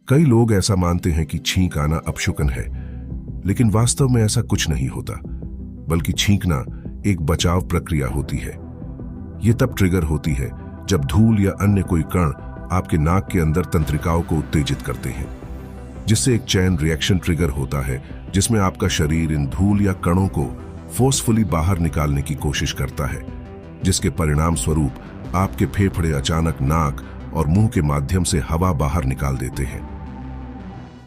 कई लोग ऐसा मानते हैं कि छींक आना अपशकुन है, लेकिन वास्तव में ऐसा कुछ नहीं होता, बल्कि छींकना एक बचाव प्रक्रिया होती है। यह तब ट्रिगर होती है जब धूल या अन्य कोई कण आपके नाक के अंदर तंत्रिकाओं को उत्तेजित करते हैं, जिससे एक चैन रिएक्शन ट्रिगर होता है, जिसमें आपका शरीर इन धूल या कणों को फोर्सफुली बाहर निकालने की कोशिश करता है, जिसके परिणाम स्वरूप आपके फेफड़े अचानक नाक और मुंह के माध्यम से हवा बाहर निकाल देते हैं।